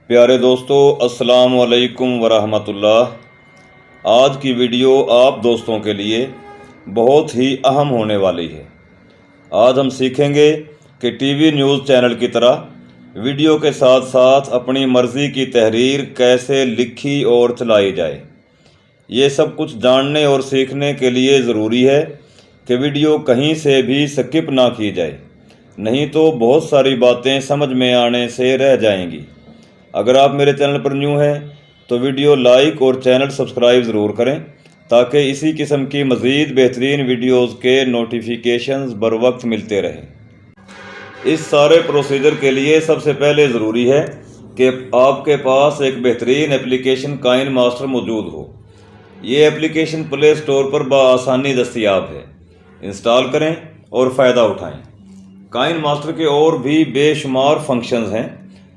प्यारे दोस्तों, अस्सलाम वालेकुम वरहमतुल्लाह। आज की वीडियो आप दोस्तों के लिए बहुत ही अहम होने वाली है। आज हम सीखेंगे कि टीवी न्यूज़ चैनल की तरह वीडियो के साथ साथ अपनी मर्ज़ी की तहरीर कैसे लिखी और चलाई जाए। ये सब कुछ जानने और सीखने के लिए ज़रूरी है कि वीडियो कहीं से भी स्किप ना की जाए, नहीं तो बहुत सारी बातें समझ में आने से रह जाएंगी। अगर आप मेरे चैनल पर न्यू हैं तो वीडियो लाइक और चैनल सब्सक्राइब ज़रूर करें ताकि इसी किस्म की मज़ीद बेहतरीन वीडियोज़ के नोटिफिकेशंस बर वक्त मिलते रहें। इस सारे प्रोसीजर के लिए सबसे पहले ज़रूरी है कि आपके पास एक बेहतरीन एप्लीकेशन काइन मास्टर मौजूद हो। ये एप्लीकेशन प्ले स्टोर पर बआसानी दस्तयाब है। इंस्टॉल करें और फ़ायदा उठाएं। काइन मास्टर के और भी बेशुमार फंक्शंस हैं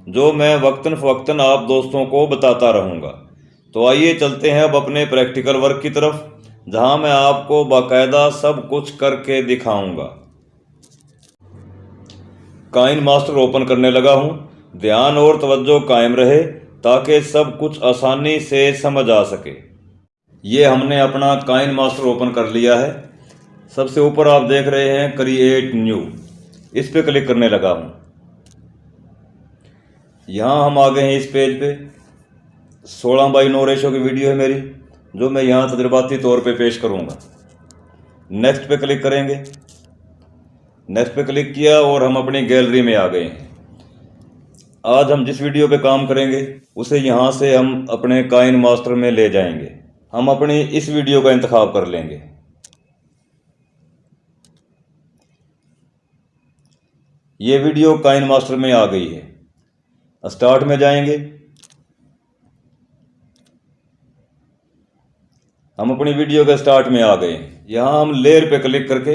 जो मैं वक्तन फ़वक्तन आप दोस्तों को बताता रहूँगा। तो आइए चलते हैं अब अपने प्रैक्टिकल वर्क की तरफ, जहाँ मैं आपको बाकायदा सब कुछ करके दिखाऊँगा। काइन मास्टर ओपन करने लगा हूँ। ध्यान और तवज्जो कायम रहे ताकि सब कुछ आसानी से समझ आ सके। ये हमने अपना काइन मास्टर ओपन कर लिया है। सबसे ऊपर आप देख रहे हैं क्रिएट न्यू, इस पर क्लिक करने लगा हूँ। यहाँ हम आ गए हैं इस पेज पे। 16:9 रेशो की वीडियो है मेरी, जो मैं यहाँ तजर्बाती तौर पे पेश करूँगा। नेक्स्ट पे क्लिक करेंगे। नेक्स्ट पे क्लिक किया और हम अपनी गैलरी में आ गए हैं। आज हम जिस वीडियो पे काम करेंगे उसे यहाँ से हम अपने काइन मास्टर में ले जाएंगे। हम अपनी इस वीडियो का इंतखाब कर लेंगे। ये वीडियो काइन मास्टर में आ गई है। स्टार्ट में जाएंगे। हम अपनी वीडियो के स्टार्ट में आ गए। यहाँ हम लेयर पे क्लिक करके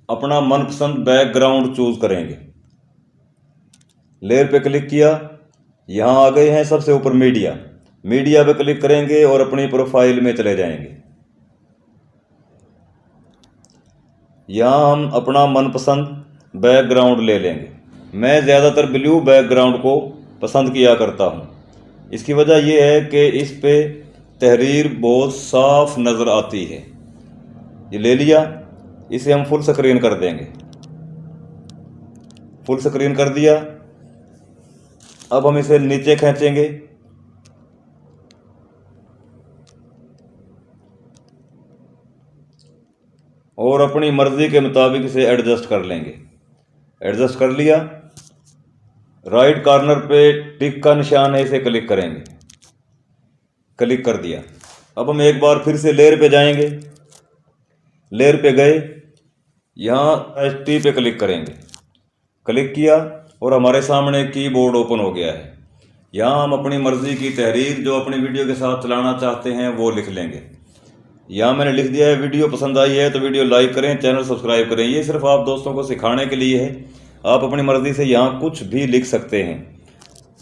अपना मनपसंद बैकग्राउंड चूज करेंगे। लेयर पे क्लिक किया, यहाँ आ गए हैं सबसे ऊपर मीडिया। मीडिया पे क्लिक करेंगे और अपनी प्रोफाइल में चले जाएंगे। यहाँ हम अपना मनपसंद बैकग्राउंड ले लेंगे। मैं ज़्यादातर ब्लू बैकग्राउंड को पसंद किया करता हूँ। इसकी वजह यह है कि इस पे तहरीर बहुत साफ नज़र आती है। ये ले लिया, इसे हम फुल स्क्रीन कर देंगे। फुल स्क्रीन कर दिया। अब हम इसे नीचे खींचेंगे और अपनी मर्ज़ी के मुताबिक इसे एडजस्ट कर लेंगे। एडजस्ट कर लिया। राइट कॉर्नर पे टिक का निशान है, इसे क्लिक करेंगे। क्लिक कर दिया। अब हम एक बार फिर से लेयर पे जाएंगे। लेयर पे गए, यहाँ एचटी पे क्लिक करेंगे। क्लिक किया और हमारे सामने कीबोर्ड ओपन हो गया है। यहाँ हम अपनी मर्ज़ी की तहरीर जो अपनी वीडियो के साथ चलाना चाहते हैं वो लिख लेंगे। यहाँ मैंने लिख दिया है। वीडियो पसंद आई है तो वीडियो लाइक करें, चैनल सब्सक्राइब करें। ये सिर्फ आप दोस्तों को सिखाने के लिए है। आप अपनी मर्ज़ी से यहाँ कुछ भी लिख सकते हैं।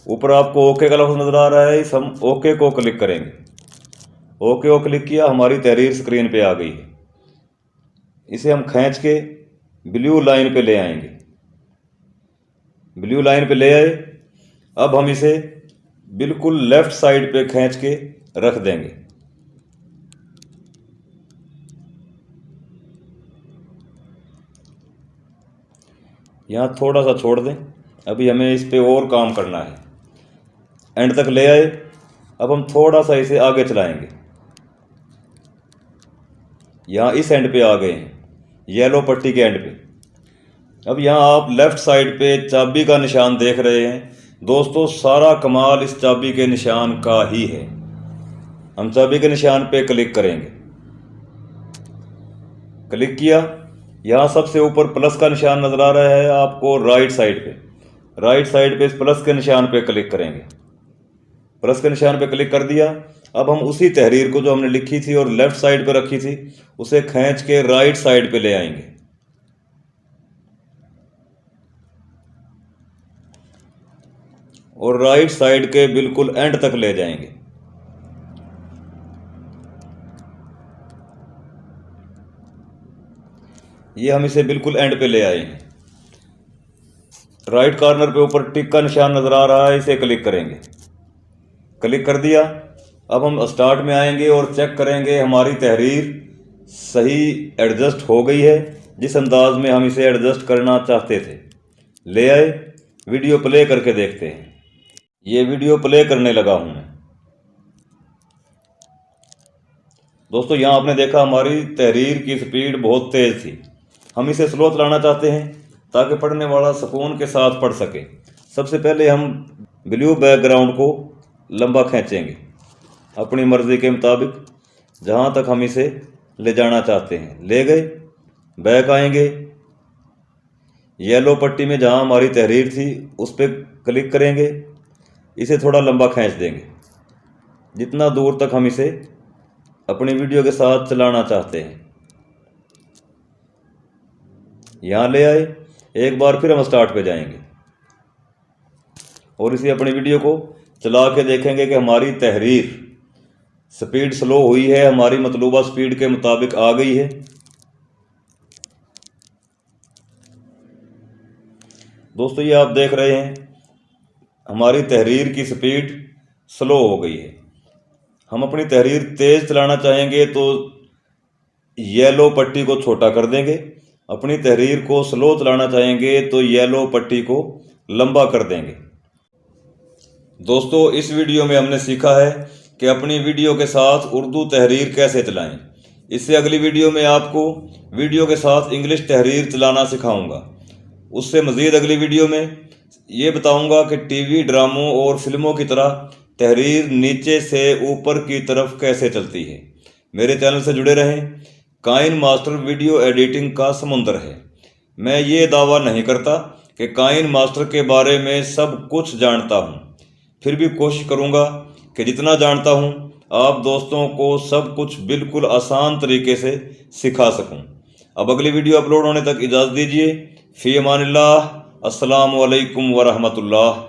ऊपर आपको ओके का लफ्ज़ नज़र आ रहा है, इस हम ओके को क्लिक करेंगे। ओके को क्लिक किया, हमारी तहरीर स्क्रीन पे आ गई है। इसे हम खींच के ब्लू लाइन पे ले आएंगे। ब्लू लाइन पे ले आए। अब हम इसे बिल्कुल लेफ़्ट साइड पे खींच के रख देंगे। यहाँ थोड़ा सा छोड़ दें, अभी हमें इस पे और काम करना है। एंड तक ले आए। अब हम थोड़ा सा इसे आगे चलाएंगे। यहाँ इस एंड पे आ गए हैं, येलो पट्टी के एंड पे। अब यहाँ आप लेफ़्ट साइड पे चाबी का निशान देख रहे हैं। दोस्तों, सारा कमाल इस चाबी के निशान का ही है। हम चाबी के निशान पे क्लिक करेंगे। क्लिक किया, यहाँ सबसे ऊपर प्लस का निशान नज़र आ रहा है आपको राइट साइड पे। राइट साइड पे इस प्लस के निशान पे क्लिक करेंगे। प्लस के निशान पे क्लिक कर दिया। अब हम उसी तहरीर को जो हमने लिखी थी और लेफ़्ट साइड पे रखी थी उसे खींच के राइट साइड पे ले आएंगे। और राइट साइड के बिल्कुल एंड तक ले जाएंगे। ये हम इसे बिल्कुल एंड पे ले आए हैं। राइट कॉर्नर पे ऊपर टिक का निशान नज़र आ रहा है, इसे क्लिक करेंगे। क्लिक कर दिया। अब हम स्टार्ट में आएंगे और चेक करेंगे हमारी तहरीर सही एडजस्ट हो गई है, जिस अंदाज में हम इसे एडजस्ट करना चाहते थे। ले आए, वीडियो प्ले करके देखते हैं। ये वीडियो प्ले करने लगा हूँ मैं। दोस्तों यहाँ आपने देखा हमारी तहरीर की स्पीड बहुत तेज़ थी। हम इसे स्लो चलाना चाहते हैं ताकि पढ़ने वाला सुकून के साथ पढ़ सके। सबसे पहले हम ब्लू बैकग्राउंड को लंबा खींचेंगे अपनी मर्ज़ी के मुताबिक, जहाँ तक हम इसे ले जाना चाहते हैं। ले गए, बैक आएंगे, येलो पट्टी में जहाँ हमारी तहरीर थी उस पर क्लिक करेंगे, इसे थोड़ा लंबा खींच देंगे जितना दूर तक हम इसे अपनी वीडियो के साथ चलाना चाहते हैं। यहाँ ले आए, एक बार फिर हम स्टार्ट पे जाएंगे और इसी अपनी वीडियो को चला के देखेंगे कि हमारी तहरीर स्पीड स्लो हुई है, हमारी मतलूबा स्पीड के मुताबिक आ गई है। दोस्तों ये आप देख रहे हैं हमारी तहरीर की स्पीड स्लो हो गई है। हम अपनी तहरीर तेज़ चलाना चाहेंगे तो येलो पट्टी को छोटा कर देंगे, अपनी तहरीर को स्लो चलाना चाहेंगे तो येलो पट्टी को लंबा कर देंगे। दोस्तों इस वीडियो में हमने सीखा है कि अपनी वीडियो के साथ उर्दू तहरीर कैसे चलाएं। इससे अगली वीडियो में आपको वीडियो के साथ इंग्लिश तहरीर चलाना सिखाऊंगा। उससे मज़ीद अगली वीडियो में ये बताऊंगा कि टीवी ड्रामों और फिल्मों की तरह तहरीर नीचे से ऊपर की तरफ कैसे चलती है। मेरे चैनल से जुड़े रहें। काइन मास्टर वीडियो एडिटिंग का समुंदर है। मैं ये दावा नहीं करता कि काइन मास्टर के बारे में सब कुछ जानता हूँ, फिर भी कोशिश करूँगा कि जितना जानता हूँ आप दोस्तों को सब कुछ बिल्कुल आसान तरीके से सिखा सकूँ। अब अगली वीडियो अपलोड होने तक इजाज़त दीजिए। फ़ी अमानिल्लाह। अस्सलामु अलैकुम व रहमतुल्लाह।